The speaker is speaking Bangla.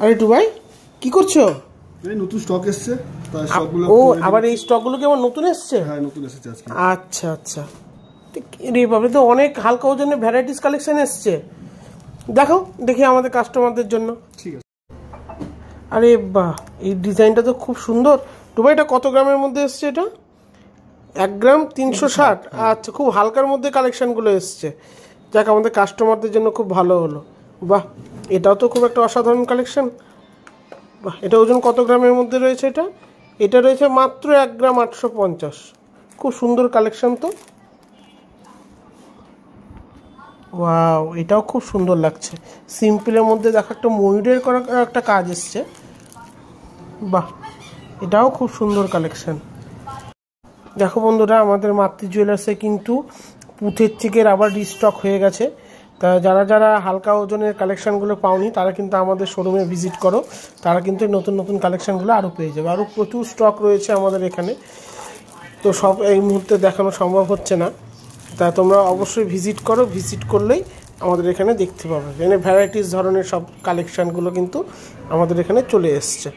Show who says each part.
Speaker 1: আরে টুবাই কি করছো?
Speaker 2: এই নতুন স্টক এসেছে, তাই সবগুলো।
Speaker 1: ও আবার এই স্টকগুলো কি আবার নতুন এসেছে?
Speaker 2: হ্যাঁ নতুন এসেছে আজকে।
Speaker 1: আচ্ছা আচ্ছা, রে বাবা, তো অনেক হালকা ওজনের ভ্যারাইটিস কালেকশন এসছে। দেখো দেখি আমাদের কাস্টমারদের জন্য।
Speaker 2: ঠিক আছে।
Speaker 1: আরে বাহ, এই ডিজাইনটা তো খুব সুন্দর। টুবাই এটা কত গ্রামের মধ্যে এসছে? এটা 1 গ্রাম 360। আচ্ছা, খুব হালকার মধ্যে কালেকশানগুলো এসছে। যাক, আমাদের কাস্টমারদের জন্য খুব ভালো হলো। বাহ, এটাও তো খুব একটা অসাধারণ কালেকশান। বাহ, এটা ওজন কত গ্রামের মধ্যে রয়েছে? এটা রয়েছে মাত্র 1 গ্রাম 850। খুব সুন্দর কালেকশান তো। ওয়াও, এটাও খুব সুন্দর লাগছে। সিম্পলের মধ্যে দেখো একটা ময়ূরের করা একটা কাজ এসছে। বাহ, এটাও খুব সুন্দর কালেকশান। দেখো বন্ধুরা, আমাদের মাতৃ জুয়েলার্সে কিন্তু পুঁথের চেকের আবার রিস্টক হয়ে গেছে। তা যারা যারা হালকা ওজনের কালেকশানগুলো পাওনি তারা কিন্তু আমাদের শোরুমে ভিজিট করো, তারা কিন্তু নতুন নতুন কালেকশানগুলো আরও পেয়ে যাবে। আরও প্রচুর স্টক রয়েছে আমাদের এখানে, তো সব এই মুহূর্তে দেখানো সম্ভব হচ্ছে না। তা তোমরা অবশ্যই ভিজিট করো, ভিজিট করলেই আমাদের এখানে দেখতে পাবে। এখানে ভ্যারাইটিস ধরনের সব কালেকশানগুলো কিন্তু আমাদের এখানে চলে এসছে।